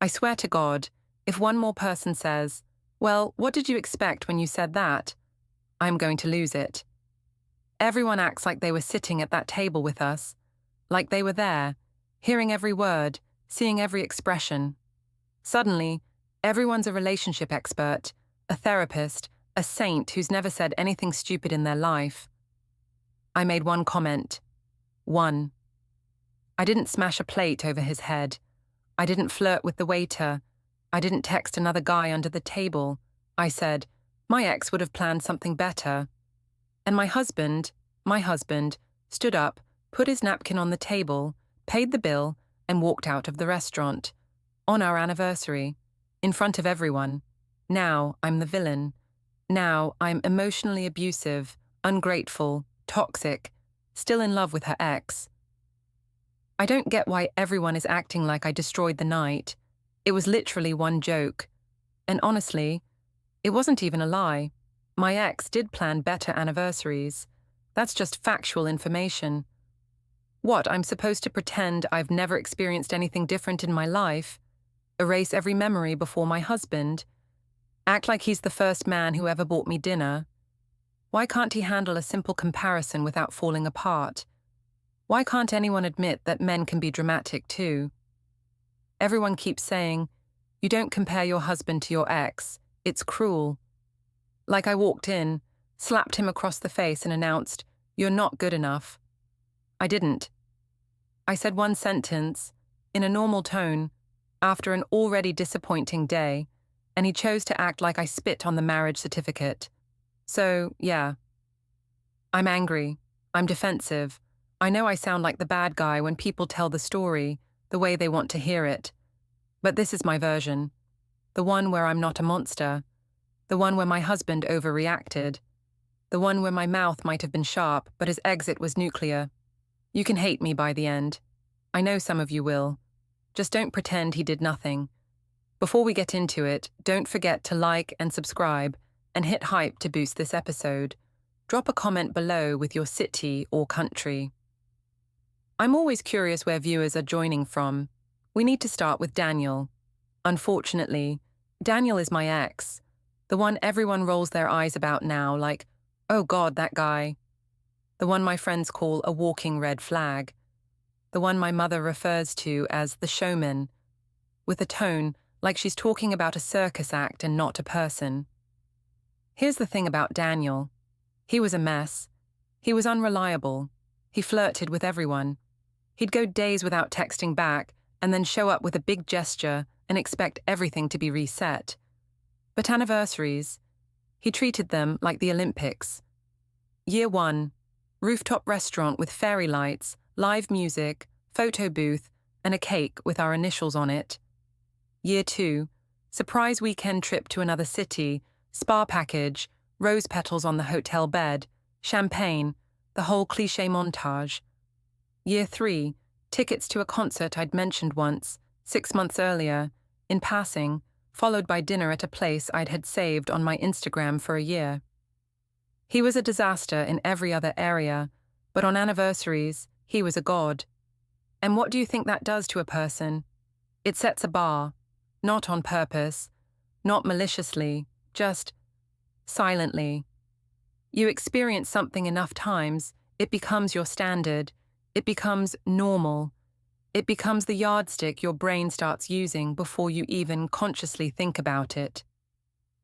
I swear to God, if one more person says, "Well, what did you expect when you said that?" I'm going to lose it. Everyone acts like they were sitting at that table with us, like they were there, hearing every word, seeing every expression. Suddenly, everyone's a relationship expert, a therapist, a saint who's never said anything stupid in their life. I made one comment. One. I didn't smash a plate over his head. I didn't flirt with the waiter. I didn't text another guy under the table. I said, my ex would have planned something better. And my husband, stood up, put his napkin on the table, paid the bill, and walked out of the restaurant. On our anniversary. In front of everyone. Now I'm the villain. Now I'm emotionally abusive, ungrateful, toxic, still in love with her ex. I don't get why everyone is acting like I destroyed the night. It was literally one joke. And honestly, it wasn't even a lie. My ex did plan better anniversaries. That's just factual information. What, I'm supposed to pretend I've never experienced anything different in my life? Erase every memory before my husband? Act like he's the first man who ever bought me dinner? Why can't he handle a simple comparison without falling apart? Why can't anyone admit that men can be dramatic too? Everyone keeps saying, you don't compare your husband to your ex. It's cruel. Like I walked in, slapped him across the face and announced, you're not good enough. I didn't. I said one sentence, in a normal tone, after an already disappointing day, and he chose to act like I spit on the marriage certificate. So, yeah. I'm angry. I'm defensive. I know I sound like the bad guy when people tell the story, the way they want to hear it. But this is my version. The one where I'm not a monster. The one where my husband overreacted. The one where my mouth might have been sharp, but his exit was nuclear. You can hate me by the end. I know some of you will. Just don't pretend he did nothing. Before we get into it, don't forget to like and subscribe and hit hype to boost this episode. Drop a comment below with your city or country. I'm always curious where viewers are joining from. We need to start with Daniel. Unfortunately, Daniel is my ex, the one everyone rolls their eyes about now, like, oh God, that guy. The one my friends call a walking red flag. The one my mother refers to as the showman, with a tone like she's talking about a circus act and not a person. Here's the thing about Daniel. He was a mess. He was unreliable. He flirted with everyone. He'd go days without texting back and then show up with a big gesture and expect everything to be reset. But anniversaries, he treated them like the Olympics. Year 1, rooftop restaurant with fairy lights, live music, photo booth, and a cake with our initials on it. Year 2, surprise weekend trip to another city, spa package, rose petals on the hotel bed, champagne, the whole cliché montage. Year 3, tickets to a concert I'd mentioned once, 6 months earlier, in passing, followed by dinner at a place I'd had saved on my Instagram for a year. He was a disaster in every other area, but on anniversaries, he was a god. And what do you think that does to a person? It sets a bar, not on purpose, not maliciously, just silently. You experience something enough times, it becomes your standard, it becomes normal. It becomes the yardstick your brain starts using before you even consciously think about it.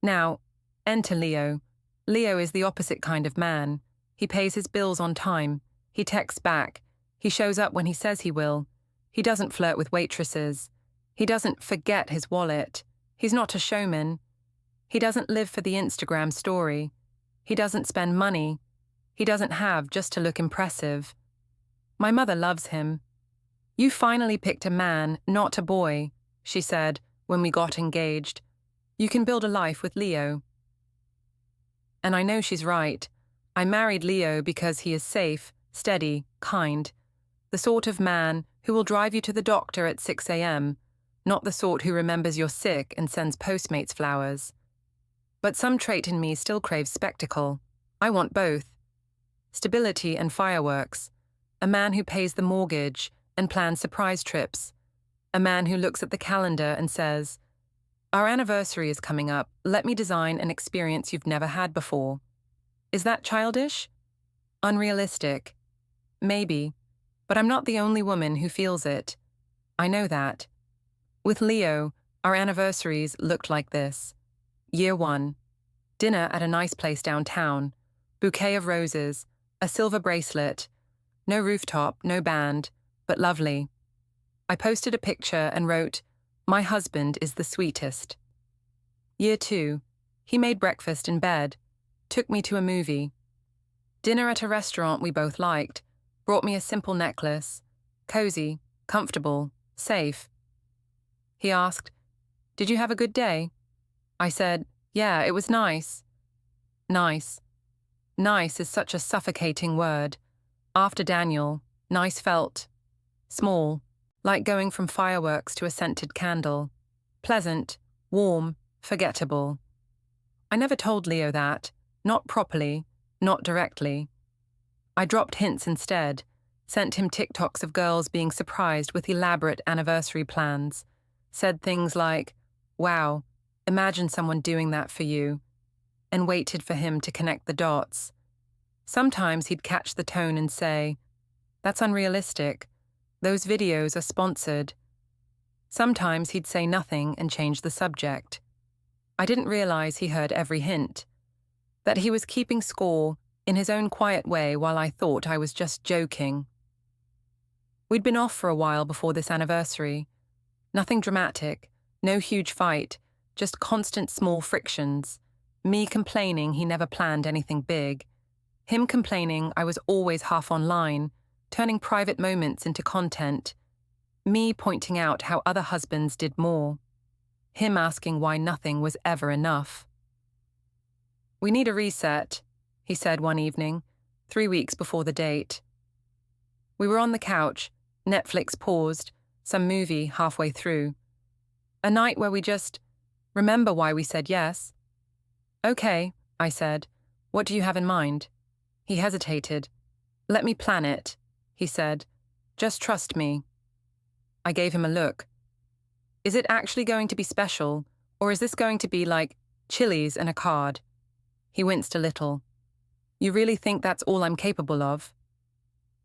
Now, enter Leo. Leo is the opposite kind of man. He pays his bills on time. He texts back. He shows up when he says he will. He doesn't flirt with waitresses. He doesn't forget his wallet. He's not a showman. He doesn't live for the Instagram story. He doesn't spend money. He doesn't have just to look impressive. My mother loves him. You finally picked a man, not a boy, she said when we got engaged. You can build a life with Leo. And I know she's right. I married Leo because he is safe, steady, kind. The sort of man who will drive you to the doctor at 6 a.m., not the sort who remembers you're sick and sends Postmates flowers. But some trait in me still craves spectacle. I want both. Stability and fireworks. A man who pays the mortgage and plans surprise trips. A man who looks at the calendar and says, "Our anniversary is coming up. Let me design an experience you've never had before." Is that childish? Unrealistic? Maybe. But I'm not the only woman who feels it. I know that. With Leo, our anniversaries looked like this. Year 1. Dinner at a nice place downtown. Bouquet of roses. A silver bracelet. No rooftop, no band, but lovely. I posted a picture and wrote, "My husband is the sweetest." Year 2. He made breakfast in bed. Took me to a movie. Dinner at a restaurant we both liked. Brought me a simple necklace. Cozy, comfortable, safe. He asked, "Did you have a good day?" I said, "Yeah, it was nice." Nice. Nice is such a suffocating word. After Daniel, nice felt small, like going from fireworks to a scented candle. Pleasant, warm, forgettable. I never told Leo that, not properly, not directly. I dropped hints instead, sent him TikToks of girls being surprised with elaborate anniversary plans, said things like, "Wow, imagine someone doing that for you," and waited for him to connect the dots. Sometimes he'd catch the tone and say, "That's unrealistic. Those videos are sponsored." Sometimes he'd say nothing and change the subject. I didn't realize he heard every hint, that he was keeping score in his own quiet way while I thought I was just joking. We'd been off for a while before this anniversary. Nothing dramatic, no huge fight, just constant small frictions. Me complaining he never planned anything big. Him complaining I was always half online, turning private moments into content. Me pointing out how other husbands did more. Him asking why nothing was ever enough. "We need a reset," he said one evening, 3 weeks before the date. We were on the couch, Netflix paused, some movie halfway through. A night where we just remember why we said yes. "Okay," I said. "What do you have in mind?" He hesitated. "Let me plan it," he said. "Just trust me." I gave him a look. "Is it actually going to be special, or is this going to be like Chili's and a card?" He winced a little. "You really think that's all I'm capable of?"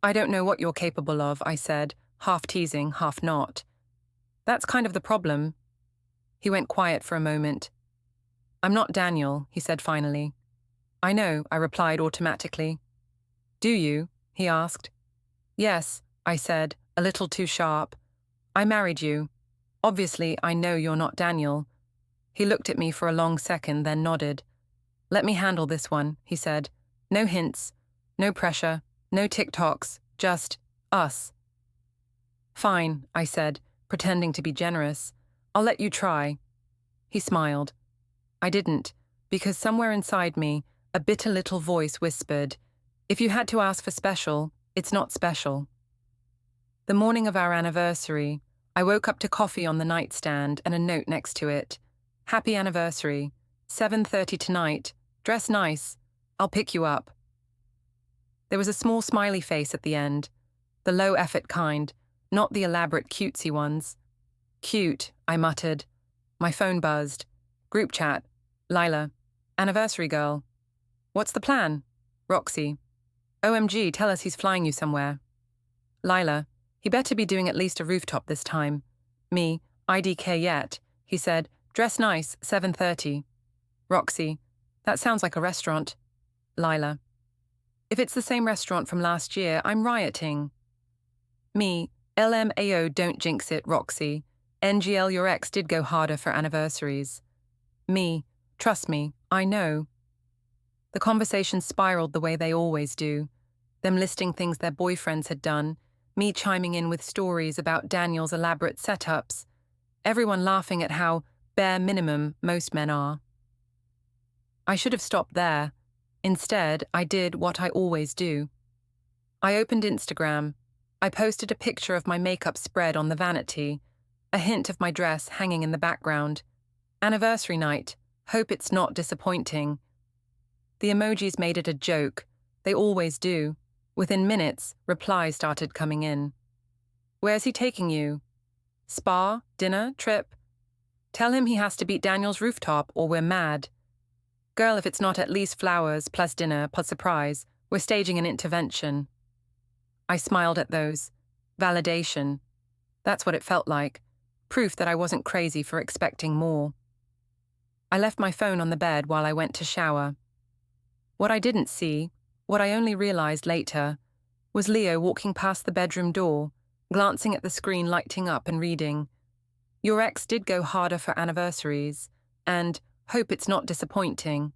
"I don't know what you're capable of," I said, half teasing, half not. "That's kind of the problem." He went quiet for a moment. "I'm not Daniel," he said finally. "I know," I replied automatically. "Do you?" he asked. "Yes," I said, a little too sharp. "I married you. Obviously, I know you're not Daniel." He looked at me for a long second, then nodded. "Let me handle this one," he said. "No hints, no pressure, no TikToks, just us." "Fine," I said, pretending to be generous. "I'll let you try." He smiled. I didn't, because somewhere inside me, a bitter little voice whispered, "If you had to ask for special, it's not special." The morning of our anniversary, I woke up to coffee on the nightstand and a note next to it. "Happy anniversary. 7:30 tonight. Dress nice. I'll pick you up." There was a small smiley face at the end, the low-effort kind, not the elaborate cutesy ones. "Cute," I muttered. My phone buzzed. Group chat. Lila. "Anniversary girl." "What's the plan?" Roxy. "OMG, tell us he's flying you somewhere." Lila. "He better be doing at least a rooftop this time." Me. "IDK yet." He said, "Dress nice, 7:30. Roxy. "That sounds like a restaurant." Lila. "If it's the same restaurant from last year, I'm rioting." Me. "LMAO, don't jinx it, Roxy. NGL, your ex did go harder for anniversaries." Me. "Trust me, I know." The conversation spiraled the way they always do, them listing things their boyfriends had done, me chiming in with stories about Daniel's elaborate setups, everyone laughing at how bare minimum most men are. I should have stopped there. Instead, I did what I always do. I opened Instagram. I posted a picture of my makeup spread on the vanity, a hint of my dress hanging in the background. "Anniversary night. Hope it's not disappointing." The emojis made it a joke. They always do. Within minutes, replies started coming in. "Where's he taking you?" Spa? Dinner? Trip? Tell him he has to beat Daniel's rooftop or we're mad. Girl, if it's not at least flowers, plus dinner, plus surprise, we're staging an intervention. I smiled at those. Validation. That's what it felt like. Proof that I wasn't crazy for expecting more. I left my phone on the bed while I went to shower. What I didn't see, what I only realized later, was Leo walking past the bedroom door, glancing at the screen lighting up and reading, "Your ex did go harder for anniversaries, and hope it's not disappointing."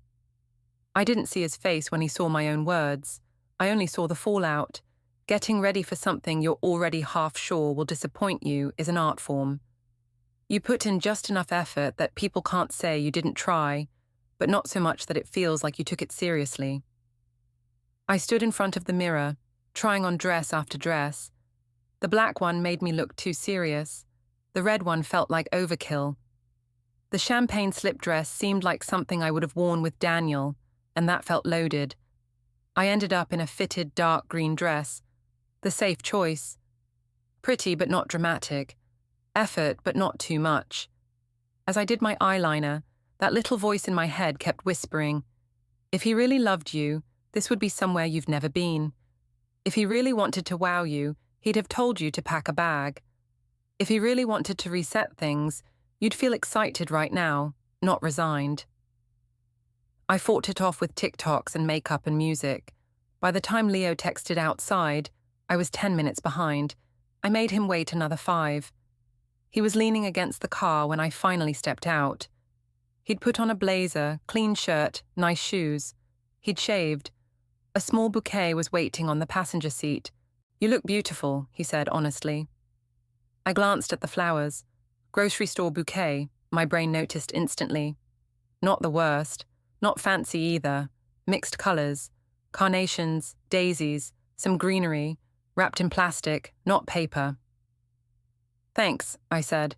I didn't see his face when he saw my own words. I only saw the fallout. Getting ready for something you're already half sure will disappoint you is an art form. You put in just enough effort that people can't say you didn't try, but not so much that it feels like you took it seriously. I stood in front of the mirror, trying on dress after dress. The black one made me look too serious. The red one felt like overkill. The champagne slip dress seemed like something I would have worn with Daniel, and that felt loaded. I ended up in a fitted dark green dress, the safe choice. Pretty but not dramatic. Effort but not too much. As I did my eyeliner, that little voice in my head kept whispering, if he really loved you, this would be somewhere you've never been. If he really wanted to wow you, he'd have told you to pack a bag. If he really wanted to reset things, you'd feel excited right now, not resigned. I fought it off with TikToks and makeup and music. By the time Leo texted outside, I was 10 minutes behind. I made him wait another 5. He was leaning against the car when I finally stepped out. He'd put on a blazer, clean shirt, nice shoes. He'd shaved. A small bouquet was waiting on the passenger seat. "You look beautiful," he said honestly. I glanced at the flowers. Grocery store bouquet, my brain noticed instantly. Not the worst. Not fancy either. Mixed colors. Carnations, daisies, some greenery, wrapped in plastic, not paper. "Thanks," I said.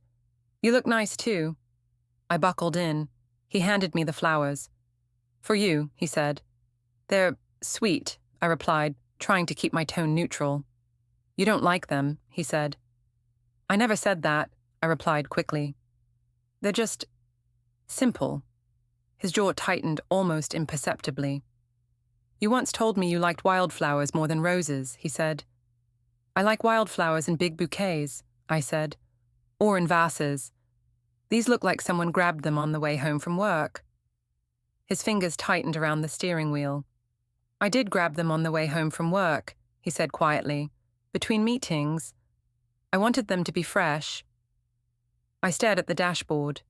"You look nice too." I buckled in. He handed me the flowers. "For you," he said. "They're sweet," I replied, trying to keep my tone neutral. "You don't like them," he said. "I never said that," I replied quickly. "They're just simple." His jaw tightened almost imperceptibly. "You once told me you liked wildflowers more than roses," he said. "I like wildflowers in big bouquets," I said. "Or in vases. These look like someone grabbed them on the way home from work." His fingers tightened around the steering wheel. "I did grab them on the way home from work," he said quietly. "Between meetings. I wanted them to be fresh." I stared at the dashboard.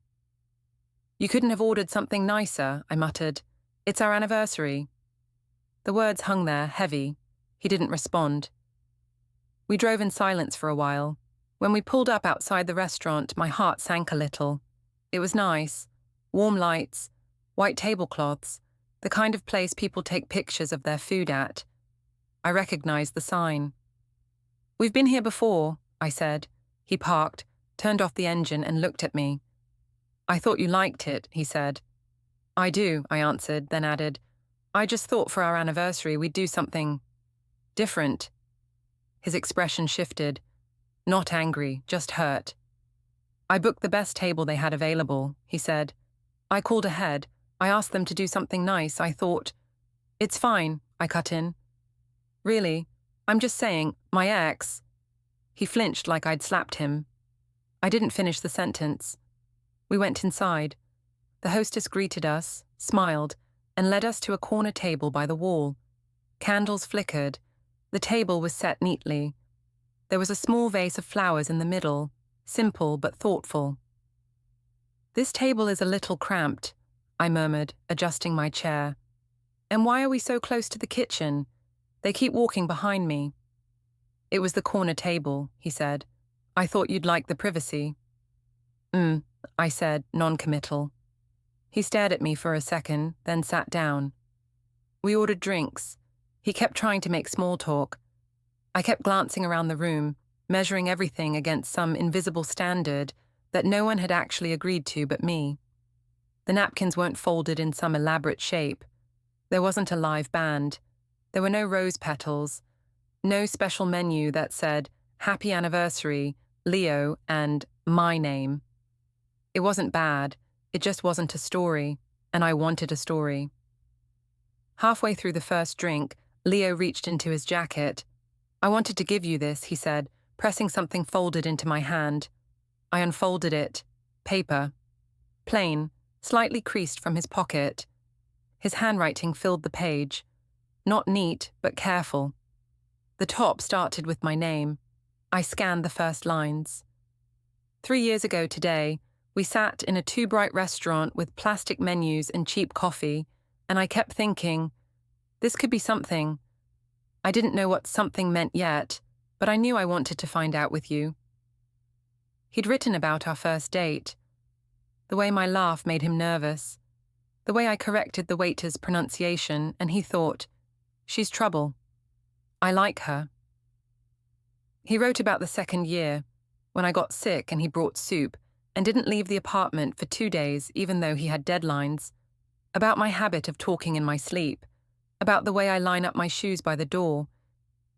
"You couldn't have ordered something nicer," I muttered. "It's our anniversary." The words hung there, heavy. He didn't respond. We drove in silence for a while. When we pulled up outside the restaurant, my heart sank a little. It was nice. Warm lights, white tablecloths, the kind of place people take pictures of their food at. I recognized the sign. "We've been here before," I said. He parked, turned off the engine and looked at me. "I thought you liked it," he said. "I do," I answered, then added, "I just thought for our anniversary we'd do something different." His expression shifted. Not angry, just hurt. "I booked the best table they had available," he said. "I called ahead. I asked them to do something nice. I thought—" "It's fine," I cut in. "Really? I'm just saying, my ex—" He flinched like I'd slapped him. I didn't finish the sentence. We went inside. The hostess greeted us, smiled, and led us to a corner table by the wall. Candles flickered. The table was set neatly. There was a small vase of flowers in the middle, simple but thoughtful. "This table is a little cramped," I murmured, adjusting my chair. "And why are we so close to the kitchen? They keep walking behind me." "It was the corner table," he said. "I thought you'd like the privacy." I said, non-committal. He stared at me for a second, then sat down. We ordered drinks. He kept trying to make small talk. I kept glancing around the room, measuring everything against some invisible standard that no one had actually agreed to but me. The napkins weren't folded in some elaborate shape. There wasn't a live band. There were no rose petals. No special menu that said, "Happy Anniversary," Leo, and my name. It wasn't bad, it just wasn't a story, and I wanted a story. Halfway through the first drink, Leo reached into his jacket. I wanted to give you this, he said, pressing something folded into my hand. I unfolded it. Paper. Plain, slightly creased from his pocket. His handwriting filled the page. Not neat, but careful. The top started with my name. I scanned the first lines. 3 years ago today, we sat in a too-bright restaurant with plastic menus and cheap coffee, and I kept thinking, this could be something. I didn't know what something meant yet, but I knew I wanted to find out with you. He'd written about our first date. The way my laugh made him nervous. The way I corrected the waiter's pronunciation, and he thought, she's trouble. I like her. He wrote about the second year, when I got sick and he brought soup, and didn't leave the apartment for 2 days even though he had deadlines. About my habit of talking in my sleep. About the way I line up my shoes by the door.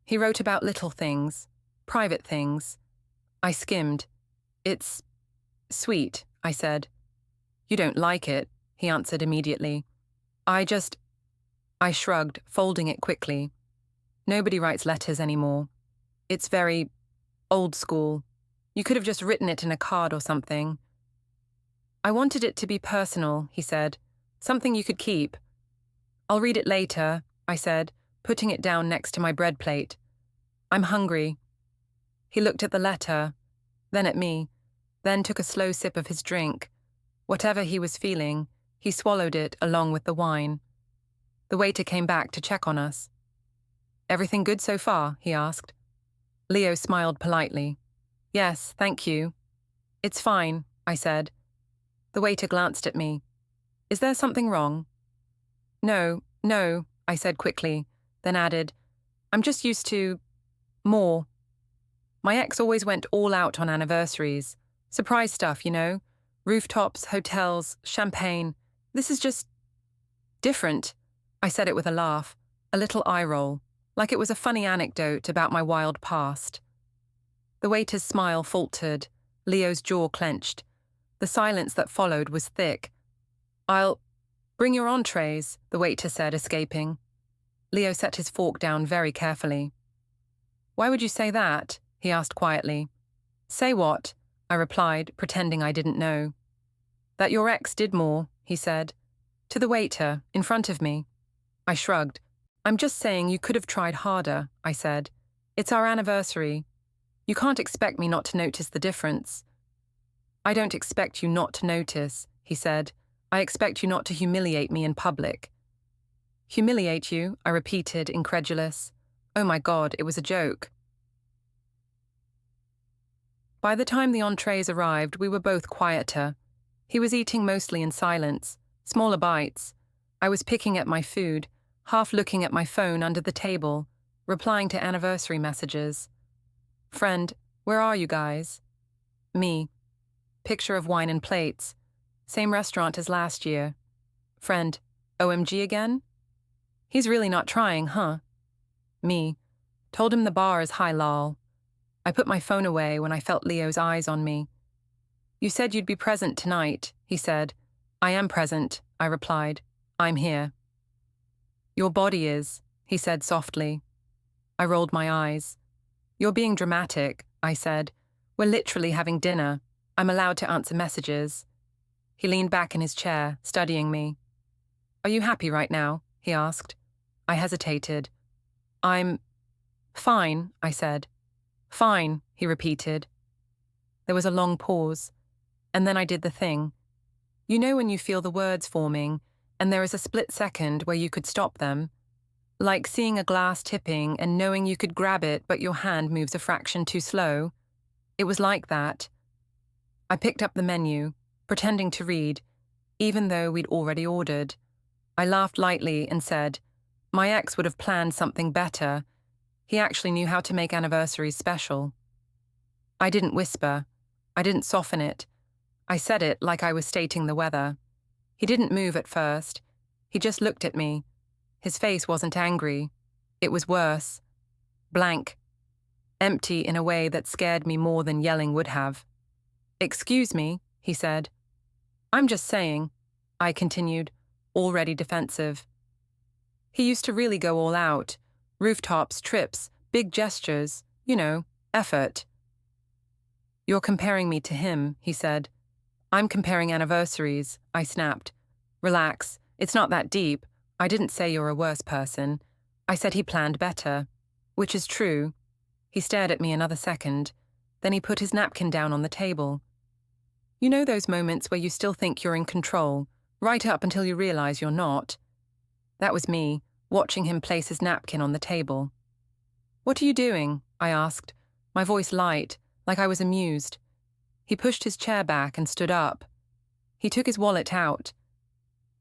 He wrote about little things, private things. I skimmed. It's sweet, I said. You don't like it, he answered immediately. I shrugged, folding it quickly. Nobody writes letters anymore. It's very old school. You could have just written it in a card or something. I wanted it to be personal, he said. Something you could keep. I'll read it later, I said, putting it down next to my bread plate. I'm hungry. He looked at the letter, then at me, then took a slow sip of his drink. Whatever he was feeling, he swallowed it along with the wine. The waiter came back to check on us. Everything good so far? He asked. Leo smiled politely. Yes, thank you. It's fine, I said. The waiter glanced at me. Is there something wrong? No, I said quickly, then added, I'm just used to more. My ex always went all out on anniversaries. Surprise stuff, you know? Rooftops, hotels, champagne. This is just different. I said it with a laugh, a little eye roll, like it was a funny anecdote about my wild past. The waiter's smile faltered, Leo's jaw clenched. The silence that followed was thick. I'll bring your entrees, the waiter said, escaping. Leo set his fork down very carefully. Why would you say that? He asked quietly. Say what? I replied, pretending I didn't know. That your ex did more, he said. To the waiter, in front of me. I shrugged. I'm just saying you could have tried harder, I said. It's our anniversary. You can't expect me not to notice the difference. I don't expect you not to notice, he said. I expect you not to humiliate me in public. Humiliate you? I repeated, incredulous. Oh my God, it was a joke. By the time the entrees arrived, we were both quieter. He was eating mostly in silence, smaller bites. I was picking at my food, half looking at my phone under the table, replying to anniversary messages. Friend, where are you guys? Me. Picture of wine and plates. Same restaurant as last year. Friend, OMG again? He's really not trying, huh? Me. Told him the bar is high lol. I put my phone away when I felt Leo's eyes on me. You said you'd be present tonight, he said. I am present, I replied. I'm here. Your body is, he said softly. I rolled my eyes. You're being dramatic, I said. We're literally having dinner. I'm allowed to answer messages. He leaned back in his chair, studying me. Are you happy right now? He asked. I hesitated. I'm fine, I said. Fine, he repeated. There was a long pause, and then I did the thing. You know when you feel the words forming, and there is a split second where you could stop them? Like seeing a glass tipping and knowing you could grab it but your hand moves a fraction too slow? It was like that. I picked up the menu, pretending to read, even though we'd already ordered. I laughed lightly and said, my ex would have planned something better. He actually knew how to make anniversaries special. I didn't whisper. I didn't soften it. I said it like I was stating the weather. He didn't move at first. He just looked at me. His face wasn't angry. It was worse. Blank. empty in a way that scared me more than yelling would have. "Excuse me," he said. "I'm just saying," I continued, already defensive. He used to really go all out. Rooftops, trips, big gestures, effort. "You're comparing me to him," he said. "I'm comparing anniversaries," I snapped. "Relax, it's not that deep. I didn't say you're a worse person. I said he planned better." Which is true. He stared at me another second. Then he put his napkin down on the table. You know those moments where you still think you're in control, right up until you realize you're not? That was me, watching him place his napkin on the table. "What are you doing?" I asked, my voice light, like I was amused. He pushed his chair back and stood up. He took his wallet out.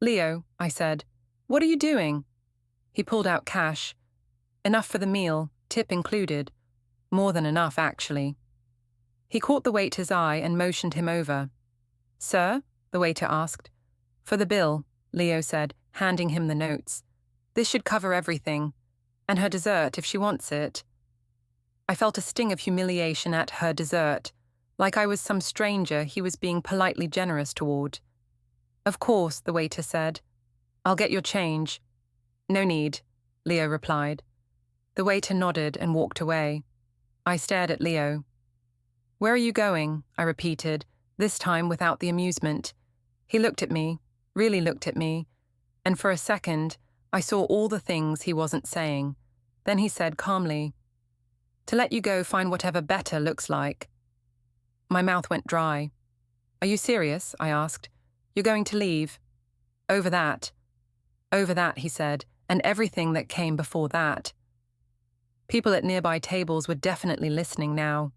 "Leo," I said, "what are you doing?" He pulled out cash. Enough for the meal, tip included. More than enough, actually. He caught the waiter's eye and motioned him over. "Sir?" the waiter asked. "For the bill," Leo said, handing him the notes. "This should cover everything. And her dessert, if she wants it." I felt a sting of humiliation at her dessert, like I was some stranger he was being politely generous toward. "Of course," the waiter said. "I'll get your change." "No need," Leo replied. The waiter nodded and walked away. I stared at Leo. "Where are you going?" I repeated, this time without the amusement. He looked at me, really looked at me, and for a second, I saw all the things he wasn't saying. Then he said calmly, "To let you go find whatever better looks like." My mouth went dry. "Are you serious?" I asked. "You're going to leave?" "Over that." "Over that," he said, "and everything that came before that." People at nearby tables were definitely listening now.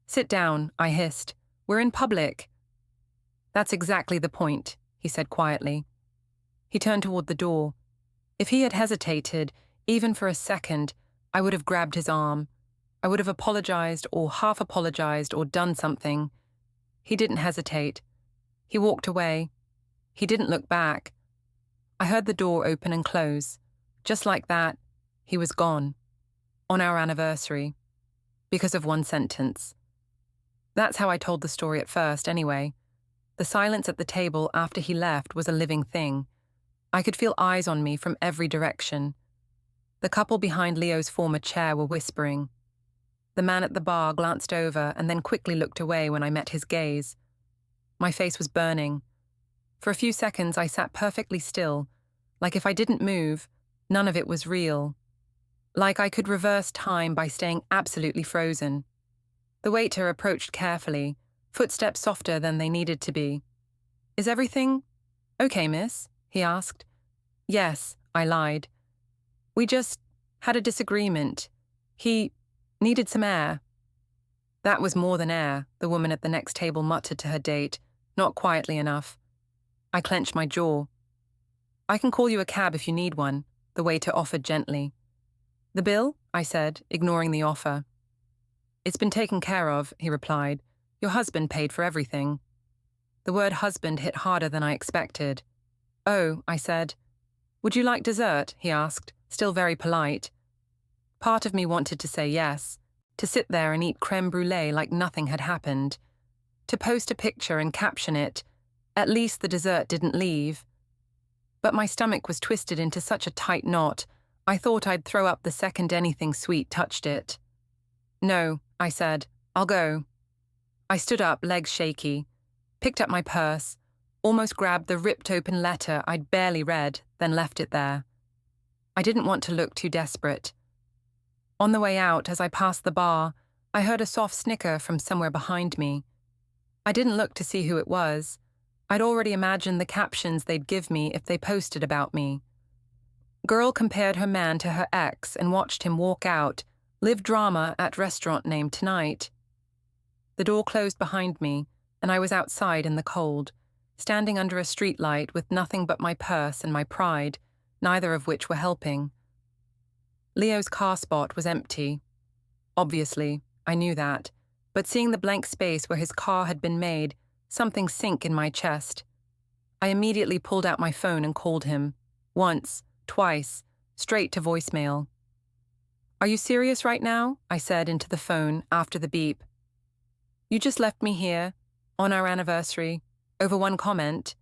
"Sit down," I hissed. "We're in public." "That's exactly the point," he said quietly. He turned toward the door. If he had hesitated, even for a second, I would have grabbed his arm. I would have apologized or half apologized or done something. He didn't hesitate. He walked away. He didn't look back. I heard the door open and close. Just like that, he was gone. On our anniversary. Because of one sentence. That's how I told the story at first, anyway. The silence at the table after he left was a living thing. I could feel eyes on me from every direction. The couple behind Leo's former chair were whispering. The man at the bar glanced over and then quickly looked away when I met his gaze. My face was burning. For a few seconds I sat perfectly still, like if I didn't move, none of it was real. Like I could reverse time by staying absolutely frozen. The waiter approached carefully, footsteps softer than they needed to be. "Is everything okay, miss?" he asked. "Yes," I lied. "We just had a disagreement. He needed some air." "That was more than air," the woman at the next table muttered to her date, not quietly enough. I clenched my jaw. "I can call you a cab if you need one," the waiter offered gently. "The bill?" I said, ignoring the offer. "It's been taken care of," he replied. "Your husband paid for everything." The word husband hit harder than I expected. "Oh," I said. "Would you like dessert?" he asked, still very polite. Part of me wanted to say yes, to sit there and eat crème brûlée like nothing had happened, to post a picture and caption it, "At least the dessert didn't leave." But my stomach was twisted into such a tight knot, I thought I'd throw up the second anything sweet touched it. "No," I said, "I'll go." I stood up, legs shaky, picked up my purse, almost grabbed the ripped-open letter I'd barely read, then left it there. I didn't want to look too desperate. On the way out, as I passed the bar, I heard a soft snicker from somewhere behind me. I didn't look to see who it was. I'd already imagined the captions they'd give me if they posted about me. Girl compared her man to her ex and watched him walk out, live drama at restaurant named tonight. The door closed behind me, and I was outside in the cold, standing under a streetlight with nothing but my purse and my pride, neither of which were helping. Leo's car spot was empty. Obviously, I knew that, but seeing the blank space where his car had been made, something sank in my chest. I immediately pulled out my phone and called him. Once, twice, straight to voicemail. Are you serious right now? I said into the phone after the beep. You just left me here, on our anniversary, over one comment.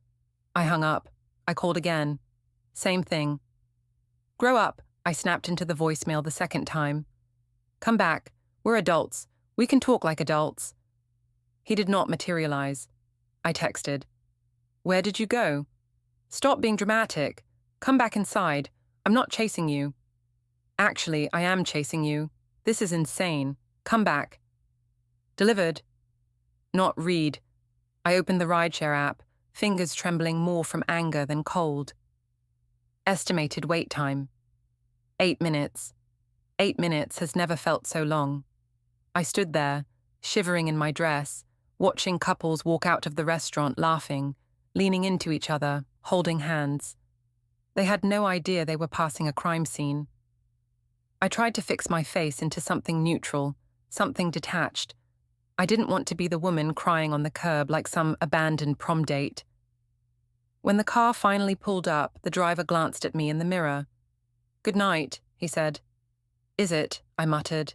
I hung up. I called again. Same thing. Grow up, I snapped into the voicemail the second time. Come back. We're adults. We can talk like adults. He did not materialize. I texted. Where did you go? Stop being dramatic. Come back inside. I'm not chasing you. Actually, I am chasing you. This is insane. Come back. Delivered. Not read. I opened the rideshare app, fingers trembling more from anger than cold. Estimated wait time. 8 minutes. 8 minutes has never felt so long. I stood there, shivering in my dress, watching couples walk out of the restaurant laughing, leaning into each other, holding hands. They had no idea they were passing a crime scene. I tried to fix my face into something neutral, something detached. I didn't want to be the woman crying on the curb like some abandoned prom date. When the car finally pulled up, the driver glanced at me in the mirror. Good night, he said. Is it? I muttered.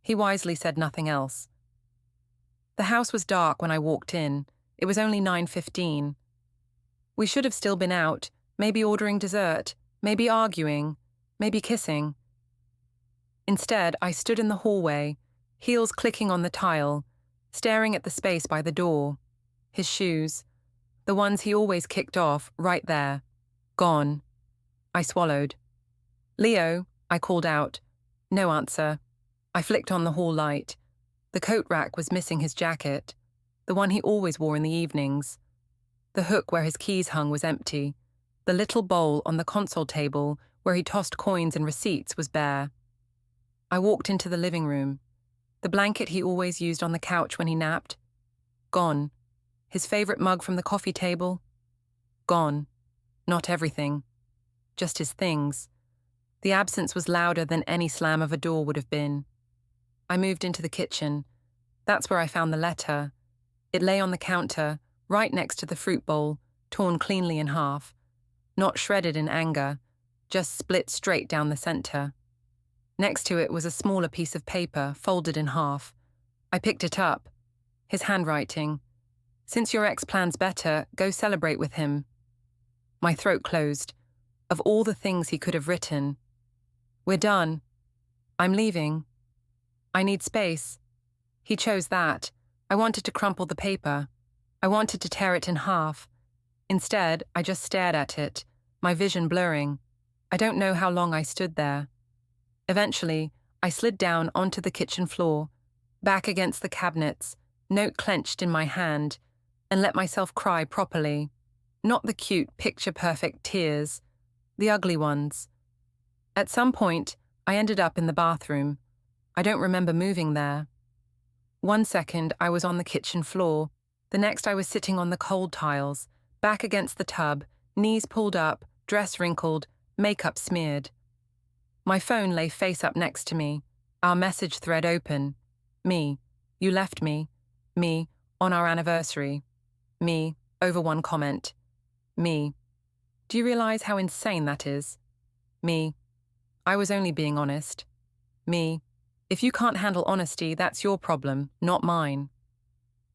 He wisely said nothing else. The house was dark when I walked in. It was only 9:15. We should have still been out, maybe ordering dessert, maybe arguing, maybe kissing. Instead, I stood in the hallway, heels clicking on the tile, staring at the space by the door. His shoes, the ones he always kicked off, right there. Gone. I swallowed. Leo, I called out. No answer. I flicked on the hall light. The coat rack was missing his jacket, the one he always wore in the evenings. The hook where his keys hung was empty. The little bowl on the console table where he tossed coins and receipts was bare. I walked into the living room. The blanket he always used on the couch when he napped. Gone. His favorite mug from the coffee table. Gone. Not everything. Just his things. The absence was louder than any slam of a door would have been. I moved into the kitchen. That's where I found the letter. It lay on the counter, right next to the fruit bowl, torn cleanly in half. Not shredded in anger, just split straight down the center. Next to it was a smaller piece of paper, folded in half. I picked it up. His handwriting. Since your ex plans better, go celebrate with him. My throat closed. Of all the things he could have written. We're done. I'm leaving. I need space. He chose that. I wanted to crumple the paper. I wanted to tear it in half. Instead, I just stared at it, my vision blurring. I don't know how long I stood there. Eventually, I slid down onto the kitchen floor, back against the cabinets, note clenched in my hand, and let myself cry properly. Not the cute, picture-perfect tears, the ugly ones. At some point, I ended up in the bathroom. I don't remember moving there. 1 second, I was on the kitchen floor. The next, I was sitting on the cold tiles, back against the tub, knees pulled up, dress wrinkled, makeup smeared. My phone lay face up next to me, our message thread open. Me, you left me. Me, on our anniversary. Me, over one comment. Me. Do you realize how insane that is? Me. I was only being honest. Me. If you can't handle honesty, that's your problem, not mine.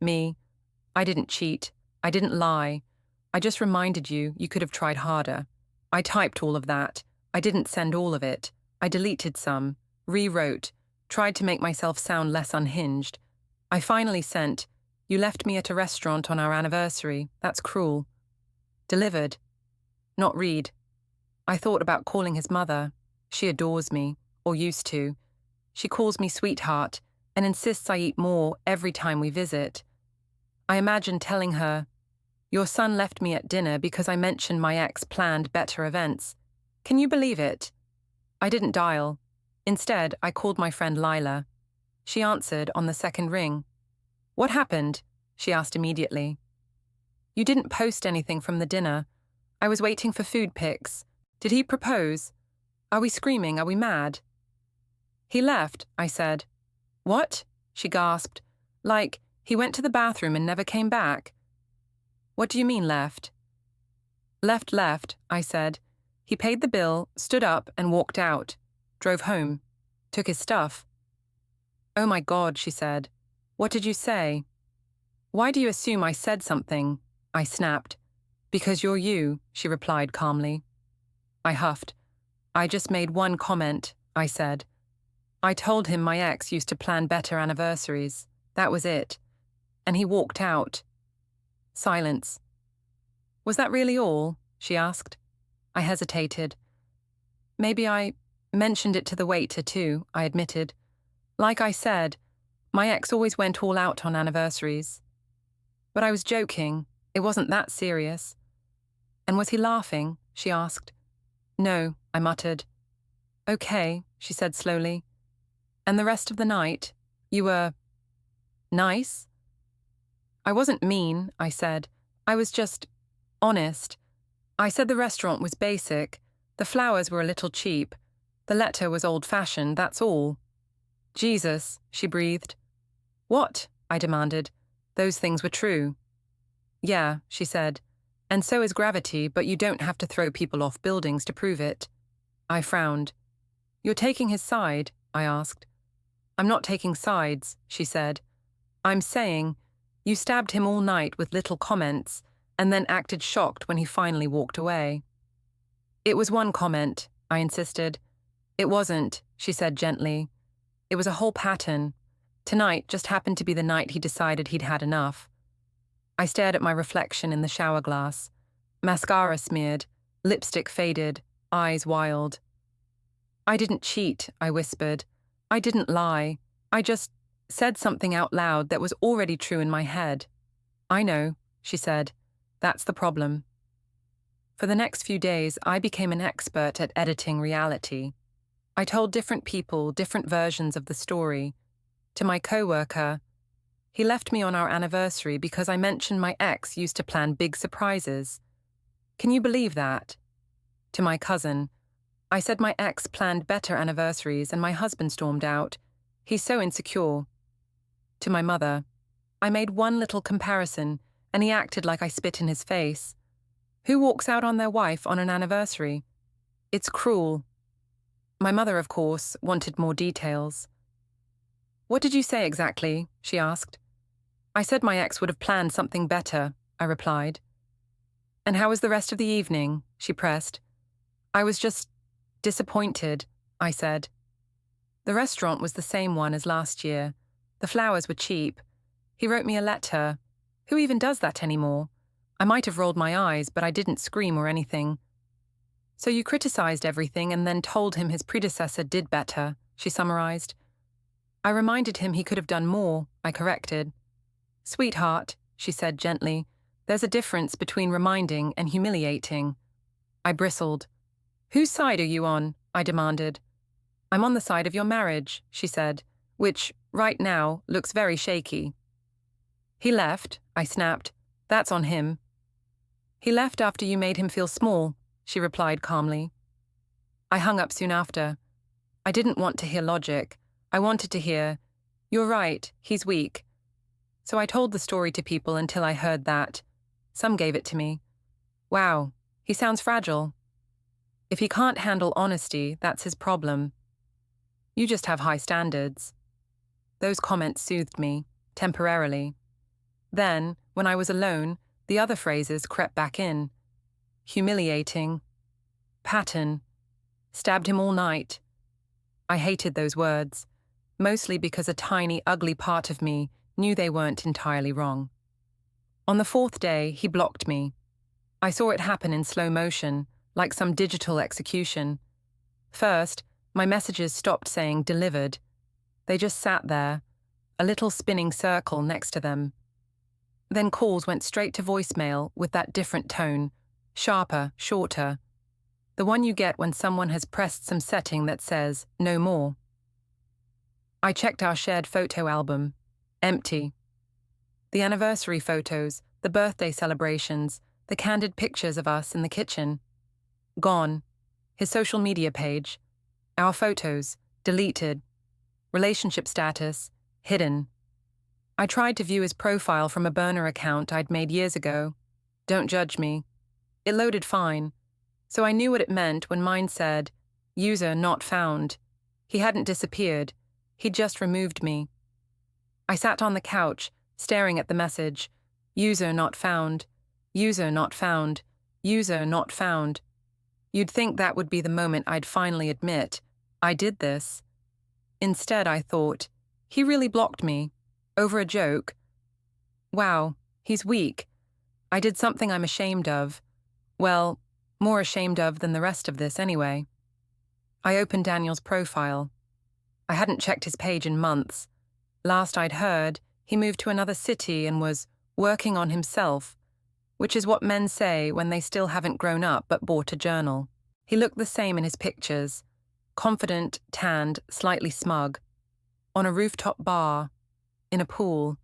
Me. I didn't cheat. I didn't lie. I just reminded you could have tried harder. I typed all of that. I didn't send all of it. I deleted some, rewrote, tried to make myself sound less unhinged. I finally sent, you left me at a restaurant on our anniversary. That's cruel. Delivered. Not read. I thought about calling his mother. She adores me, or used to. She calls me sweetheart and insists I eat more every time we visit. I imagined telling her, your son left me at dinner because I mentioned my ex planned better events. Can you believe it? I didn't dial. Instead, I called my friend Lila. She answered on the second ring. What happened? She asked immediately. You didn't post anything from the dinner. I was waiting for food pics. Did he propose? Are we screaming? Are we mad? He left, I said. What? She gasped. Like, he went to the bathroom and never came back. What do you mean left? Left, I said. He paid the bill, stood up and walked out. Drove home. Took his stuff. Oh my God, she said. What did you say? Why do you assume I said something? I snapped. Because you're you, she replied calmly. I huffed. I just made one comment, I said. I told him my ex used to plan better anniversaries. That was it. And he walked out. Silence. Was that really all? She asked. I hesitated. Maybe I mentioned it to the waiter too, I admitted. Like I said, my ex always went all out on anniversaries. But I was joking. It wasn't that serious. And was he laughing? She asked. No, I muttered. Okay, she said slowly. And the rest of the night, you were nice? I wasn't mean, I said. I was just honest. I said the restaurant was basic. The flowers were a little cheap. The letter was old-fashioned, that's all. Jesus, she breathed. What? I demanded. Those things were true. Yeah, she said. And so is gravity, but you don't have to throw people off buildings to prove it. I frowned. You're taking his side? I asked. I'm not taking sides, she said. I'm saying, you stabbed him all night with little comments and then acted shocked when he finally walked away. It was one comment, I insisted. It wasn't, she said gently. It was a whole pattern. Tonight just happened to be the night he decided he'd had enough. I stared at my reflection in the shower glass. Mascara smeared, lipstick faded, eyes wild. I didn't cheat, I whispered. I didn't lie. I just said something out loud that was already true in my head. I know, she said. That's the problem. For the next few days, I became an expert at editing reality. I told different people different versions of the story. To my coworker, he left me on our anniversary because I mentioned my ex used to plan big surprises. Can you believe that? To my cousin, I said my ex planned better anniversaries and my husband stormed out. He's so insecure. To my mother, I made one little comparison and he acted like I spit in his face. Who walks out on their wife on an anniversary? It's cruel. My mother, of course, wanted more details. What did you say exactly? She asked. I said my ex would have planned something better, I replied. And how was the rest of the evening? She pressed. I was just disappointed, I said. The restaurant was the same one as last year. The flowers were cheap. He wrote me a letter. Who even does that anymore? I might have rolled my eyes, but I didn't scream or anything. So you criticized everything and then told him his predecessor did better, she summarized. I reminded him he could have done more, I corrected. Sweetheart, she said gently, there's a difference between reminding and humiliating. I bristled. Whose side are you on? I demanded. I'm on the side of your marriage, she said, which, right now, looks very shaky. He left, I snapped. That's on him. He left after you made him feel small, she replied calmly. I hung up soon after. I didn't want to hear logic. I wanted to hear, you're right, he's weak. So I told the story to people until I heard that. Some gave it to me. Wow, he sounds fragile. If he can't handle honesty, that's his problem. You just have high standards. Those comments soothed me, temporarily. Then, when I was alone, the other phrases crept back in. Humiliating. Pattern. Stabbed him all night. I hated those words, mostly because a tiny, ugly part of me knew they weren't entirely wrong. On the fourth day, he blocked me. I saw it happen in slow motion, like some digital execution. First, my messages stopped saying delivered. They just sat there, a little spinning circle next to them. Then calls went straight to voicemail with that different tone, sharper, shorter. The one you get when someone has pressed some setting that says, no more. I checked our shared photo album. Empty. The anniversary photos, the birthday celebrations, the candid pictures of us in the kitchen. Gone. His social media page. Our photos, deleted. Relationship status, hidden. I tried to view his profile from a burner account I'd made years ago. Don't judge me. It loaded fine, so I knew what it meant when mine said, user not found. He hadn't disappeared. He'd just removed me. I sat on the couch, staring at the message. User not found. User not found. User not found. You'd think that would be the moment I'd finally admit, I did this. Instead, I thought, he really blocked me. Over a joke. Wow, he's weak. I did something I'm ashamed of. Well, more ashamed of than the rest of this anyway. I opened Daniel's profile. I hadn't checked his page in months. Last I'd heard, he moved to another city and was working on himself, which is what men say when they still haven't grown up but bought a journal. He looked the same in his pictures, confident, tanned, slightly smug, on a rooftop bar, in a pool,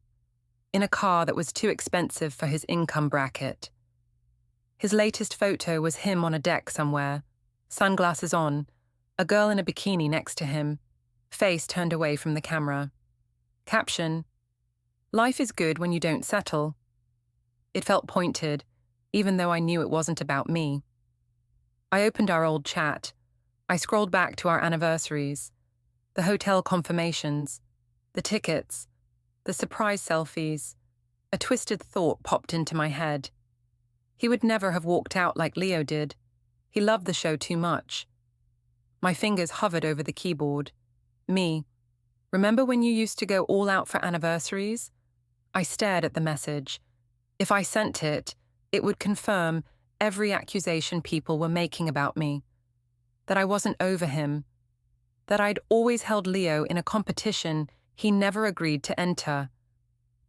in a car that was too expensive for his income bracket. His latest photo was him on a deck somewhere, sunglasses on, a girl in a bikini next to him, face turned away from the camera. Caption: "Life is good when you don't settle." It felt pointed, even though I knew it wasn't about me. I opened our old chat. I scrolled back to our anniversaries, the hotel confirmations, the tickets, the surprise selfies. A twisted thought popped into my head. He would never have walked out like Leo did. He loved the show too much. My fingers hovered over the keyboard. Me. Remember when you used to go all out for anniversaries? I stared at the message. If I sent it, it would confirm every accusation people were making about me. That I wasn't over him. That I'd always held Leo in a competition he never agreed to enter.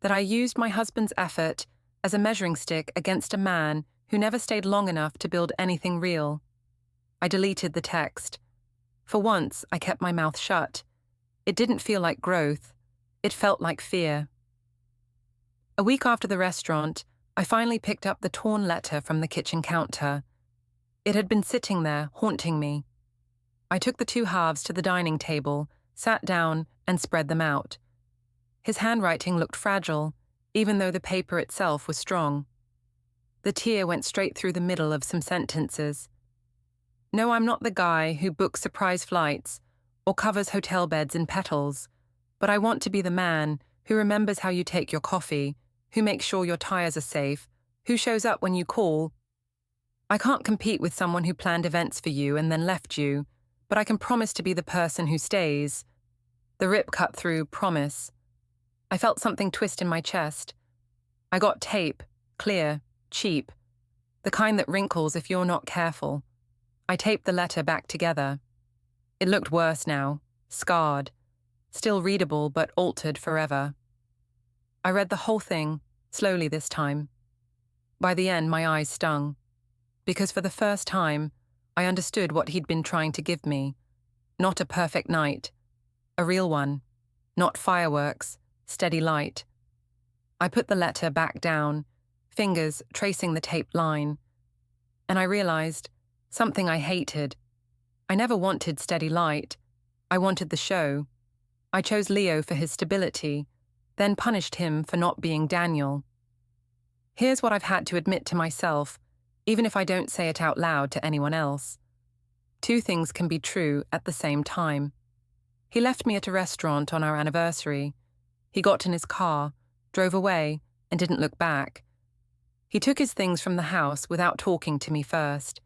That I used my husband's effort as a measuring stick against a man who never stayed long enough to build anything real. I deleted the text. For once, I kept my mouth shut. It didn't feel like growth. It felt like fear. A week after the restaurant, I finally picked up the torn letter from the kitchen counter. It had been sitting there, haunting me. I took the two halves to the dining table, sat down, and spread them out. His handwriting looked fragile, even though the paper itself was strong. The tear went straight through the middle of some sentences. No, I'm not the guy who books surprise flights or covers hotel beds in petals, but I want to be the man who remembers how you take your coffee, who makes sure your tires are safe, who shows up when you call. I can't compete with someone who planned events for you and then left you, but I can promise to be the person who stays. The rip cut through promise. I felt something twist in my chest. I got tape, clear, cheap, the kind that wrinkles if you're not careful. I taped the letter back together. It looked worse now, scarred, still readable but altered forever. I read the whole thing, slowly this time. By the end, my eyes stung, because for the first time, I understood what he'd been trying to give me. Not a perfect night, a real one, not fireworks, steady light. I put the letter back down, fingers tracing the taped line, and I realized something I hated. I never wanted steady light. I wanted the show. I chose Leo for his stability, then punished him for not being Daniel. Here's what I've had to admit to myself, even if I don't say it out loud to anyone else. Two things can be true at the same time. He left me at a restaurant on our anniversary. He got in his car, drove away, and didn't look back. He took his things from the house without talking to me first.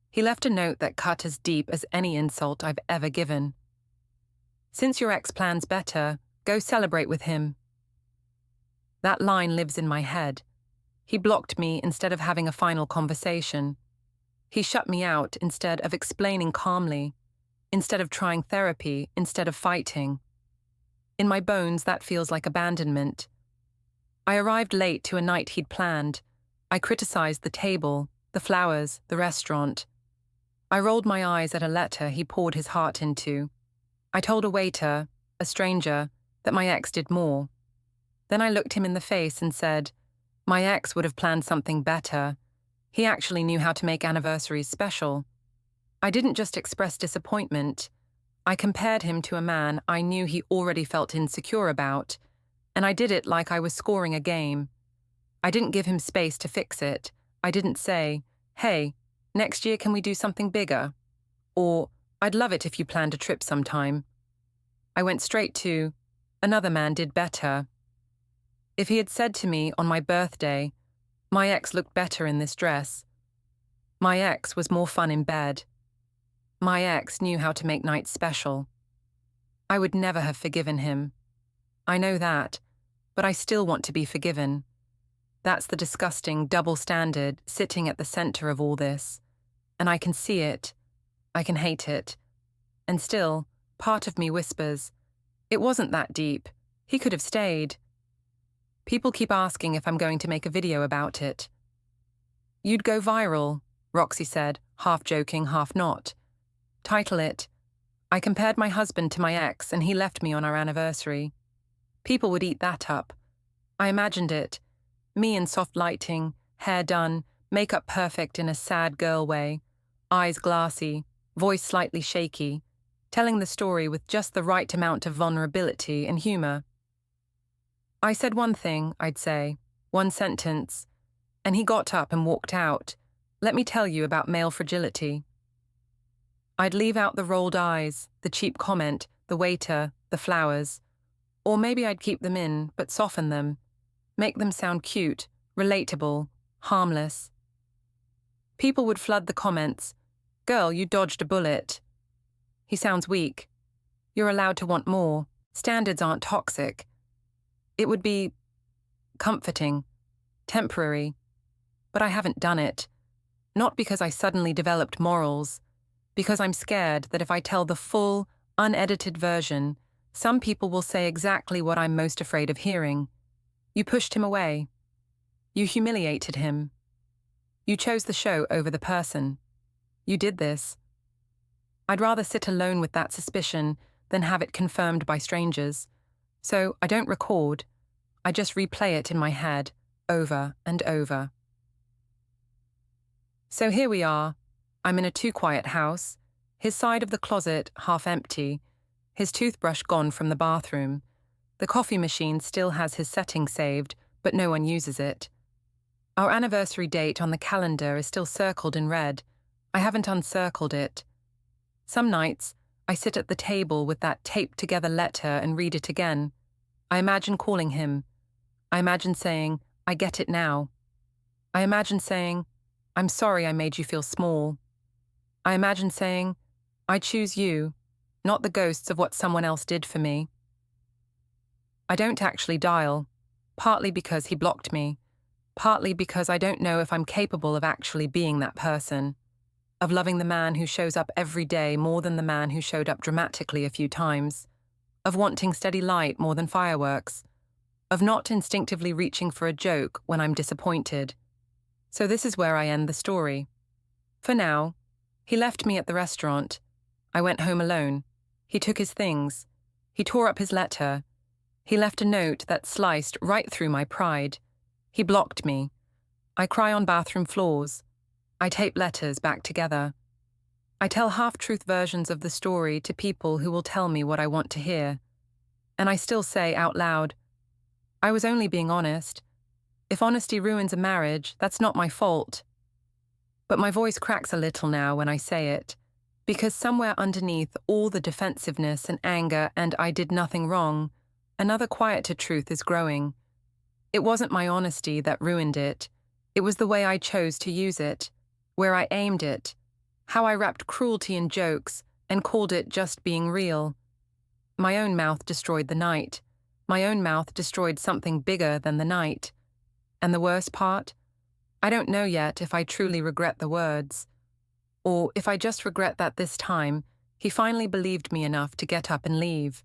He left a note that cut as deep as any insult I've ever given. Since your ex plans better, go celebrate with him. That line lives in my head. He blocked me instead of having a final conversation. He shut me out instead of explaining calmly, instead of trying therapy, instead of fighting. In my bones, that feels like abandonment. I arrived late to a night he'd planned. I criticized the table, the flowers, the restaurant. I rolled my eyes at a letter he poured his heart into. I told a waiter, a stranger, that my ex did more. Then I looked him in the face and said, my ex would have planned something better. He actually knew how to make anniversaries special. I didn't just express disappointment. I compared him to a man I knew he already felt insecure about, and I did it like I was scoring a game. I didn't give him space to fix it. I didn't say, hey, next year can we do something bigger? Or, I'd love it if you planned a trip sometime. I went straight to, another man did better. If he had said to me on my birthday, my ex looked better in this dress. My ex was more fun in bed. My ex knew how to make nights special. I would never have forgiven him. I know that, but I still want to be forgiven. That's the disgusting double standard sitting at the center of all this. And I can see it. I can hate it. And still, part of me whispers, it wasn't that deep. He could have stayed. People keep asking if I'm going to make a video about it. You'd go viral, Roxy said, half joking, half not. Title it, I compared my husband to my ex and he left me on our anniversary. People would eat that up. I imagined it. Me in soft lighting, hair done, makeup perfect in a sad girl way, eyes glassy, voice slightly shaky, telling the story with just the right amount of vulnerability and humor. I said one thing, I'd say, one sentence, and he got up and walked out. Let me tell you about male fragility. I'd leave out the rolled eyes, the cheap comment, the waiter, the flowers. Or maybe I'd keep them in, but soften them. Make them sound cute, relatable, harmless. People would flood the comments. Girl, you dodged a bullet. He sounds weak. You're allowed to want more. Standards aren't toxic. It would be comforting, temporary. But I haven't done it. Not because I suddenly developed morals, because I'm scared that if I tell the full, unedited version, some people will say exactly what I'm most afraid of hearing. You pushed him away. You humiliated him. You chose the show over the person. You did this. I'd rather sit alone with that suspicion than have it confirmed by strangers. So I don't record. I just replay it in my head, over and over. So here we are. I'm in a too-quiet house, his side of the closet half empty, his toothbrush gone from the bathroom. The coffee machine still has his setting saved, but no one uses it. Our anniversary date on the calendar is still circled in red. I haven't uncircled it. Some nights, I sit at the table with that taped-together letter and read it again. I imagine calling him. I imagine saying, I get it now. I imagine saying, I'm sorry I made you feel small. I imagine saying, I choose you, not the ghosts of what someone else did for me. I don't actually dial, partly because he blocked me, partly because I don't know if I'm capable of actually being that person, of loving the man who shows up every day more than the man who showed up dramatically a few times, of wanting steady light more than fireworks, of not instinctively reaching for a joke when I'm disappointed. So this is where I end the story. For now, he left me at the restaurant. I went home alone. He took his things. He tore up his letter. He left a note that sliced right through my pride. He blocked me. I cry on bathroom floors. I tape letters back together. I tell half-truth versions of the story to people who will tell me what I want to hear. And I still say out loud, I was only being honest. If honesty ruins a marriage, that's not my fault. But my voice cracks a little now when I say it, because somewhere underneath all the defensiveness and anger and I did nothing wrong, another quieter truth is growing. It wasn't my honesty that ruined it. It was the way I chose to use it, where I aimed it, how I wrapped cruelty in jokes and called it just being real. My own mouth destroyed the night. My own mouth destroyed something bigger than the night. And the worst part? I don't know yet if I truly regret the words, or if I just regret that this time he finally believed me enough to get up and leave.